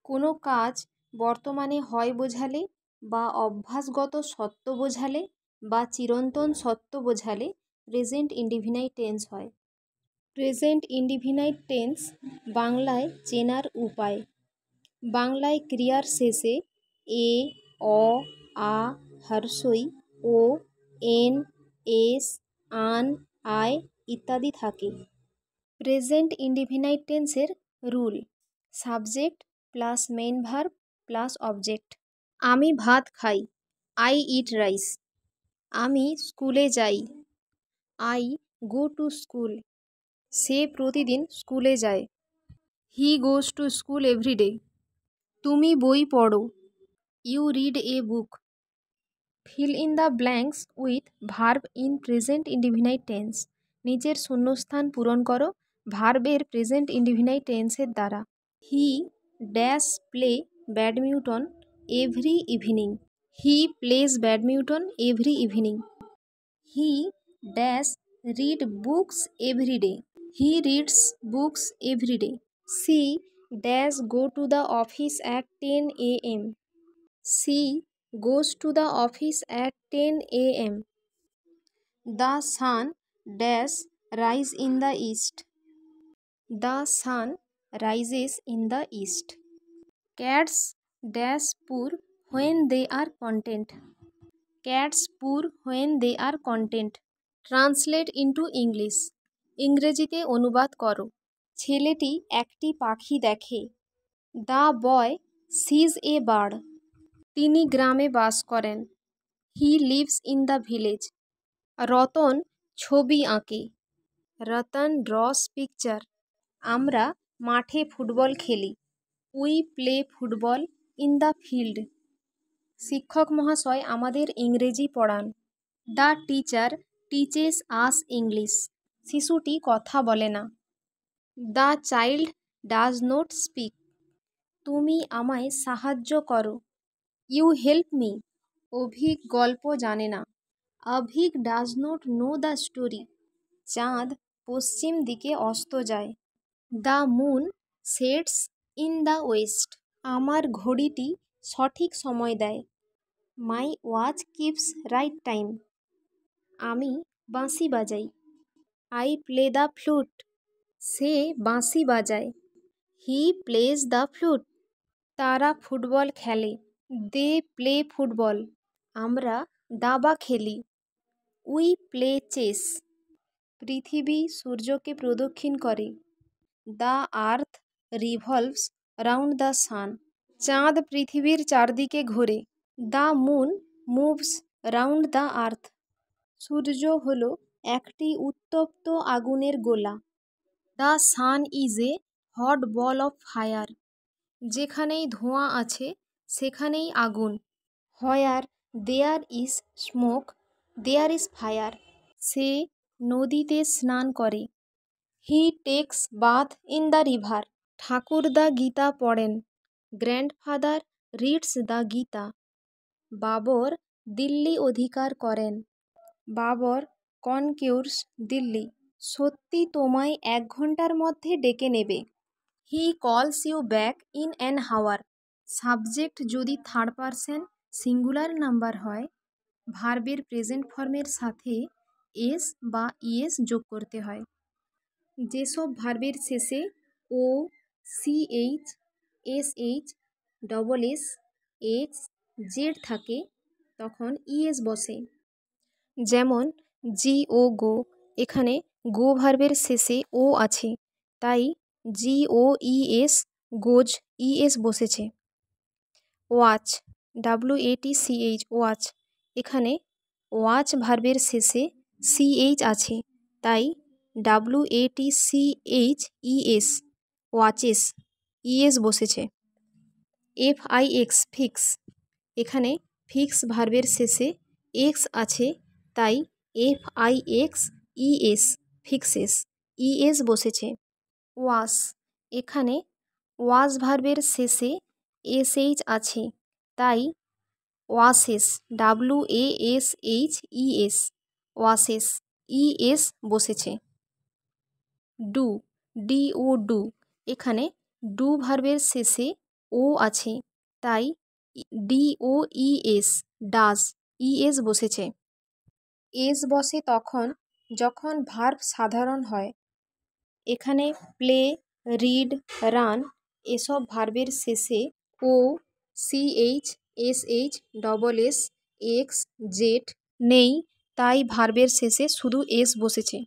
কোনো কাজ বর্তমানে হয় বোঝালে বা অভ্যাসগত সত্য বোঝালে বা চিরন্তন সত্য বোঝালে প্রেজেন্ট ইনডিফিনাইট টেন্স হয়। প্রেজেন্ট ইনডিফিনাইট টেন্স বাংলায় চেনার উপায়। বাংলায় ক্রিয়ার শেষে এ, অ, আ, হর্ষই, ও, এন, এস, আন, আয় ইত্যাদি থাকে। প্রেজেন্ট ইনডিফিনাইট টেন্সের rule: subject plus main verb plus object. আমি ভাত খাই, আই ইট রাইস। আমি স্কুলে যাই, আই গো টু স্কুল। সে প্রতিদিন স্কুলে যায়, he goes to school everyday. তুমি বই পড়ো, you read a book. Fill in the blanks with verb in present indefinite tense. নিচের শূন্যস্থান পূরণ করো ভার্বের প্রেজেন্ট ইনডিফিনাইট টেন্সের দ্বারা। He dash play badminton every evening. He plays badminton every evening. He dash read books every day. He reads books every day. She dash go to the office at 10 a.m. She goes to the office at 10 a.m. The sun dash rise in the east. The sun rises in the east. Cats dash purr when they are content. Cats purr when they are content. Translate into English. ইংরেজিতে অনুবাদ করো। ছেলেটি একটি পাখি দেখে। The boy sees a bird. তিনি গ্রামে বাস করেন। He lives in the village. Ratan ছবি আঁকে। Ratan draws picture. আমরা মাঠে ফুটবল খেলি। We play football in the field. শিক্ষক মহাশয় আমাদের ইংরেজি পড়ান। The teacher teaches us English. শিশুটি কথা বলে না। The child does not speak. তুমি আমায় সাহায্য করো। You help me. অভিক গল্প জানে না। Abhik does not know the story. চাঁদ পশ্চিম দিকে অস্ত যায়। The moon sets in the west. আমার ঘড়িটি সঠিক সময় দেয়। My watch keeps right time. আমি বাঁশি বাজাই। I play the flute. সে বাঁশি বাজায়। He plays the flute. তারা ফুটবল খেলে। They play football. আমরা দাবা খেলি। We play chess. পৃথিবী সূর্যকে প্রদক্ষিণ করে। The earth revolves round the sun. চাঁদ পৃথিবীর চারদিকে ঘোরে। The moon moves round the earth. সূর্য হল একটি উত্তপ্ত আগুনের গোলা। The sun is a hot ball of fire. যেখানেই ধোঁয়া আছে সেখানেই আগুন। Where there is smoke there is fire. সে নদীতে স্নান করে। He takes bath in the river. ঠাকুরদা গীতা পড়েন। Grandfather reads the Gita. Babar Delhi অধিকার করেন। বাবর কনকিউরস দিল্লি। সত্যি তোমায় 1 ঘন্টার মধ্যে ডেকে নেবে। হি কলস ইউ ব্যাক ইন অ্যান হাওয়ার। সাবজেক্ট যদি থার্ড পারসন সিঙ্গুলার নাম্বার হয় ভার্বের প্রেজেন্ট ফর্মের সাথে এস বা ইএস যোগ করতে হয়। যেসব ভার্বের শেষে O, CH, SH, double S, X, Z থাকে তখন ইএস বসে। যেমন জি ও গো। এখানে গো ভার্বের শেষে ও আছে তাই জি ও ইএস গোজ ইএস বসেছে। Watch WATCH watch. এখানে ওয়াচ ভার্বের শেষে সিএইচ আছে তাই WATCHES ওয়াচেস ইএস বসেছে। FIX fix. এখানে ফিক্স ভার্বের শেষে এক্স আছে তাই FIXES ফিক্সেস ইএস বসেছে। ওয়াশ। এখানে ওয়াশ ভার্বের শেষে এসএইচ আছে তাই ওয়াশেস WASHES ওয়াশেস ইএস বসেছে। Do DO do. এখানে ডু ভার্বের শেষে ও আছে, তাই DOES, ডাজ, ইএস বসেছে। এস বসে তখন যখন ভার্ব সাধারণ হয়। এখানে প্লে, রিড, রান এসব ভার্বের শেষে ও, CH, SH, double S, X, Z নেই, তাই ভার্বের শেষে শুধু এস বসেছে।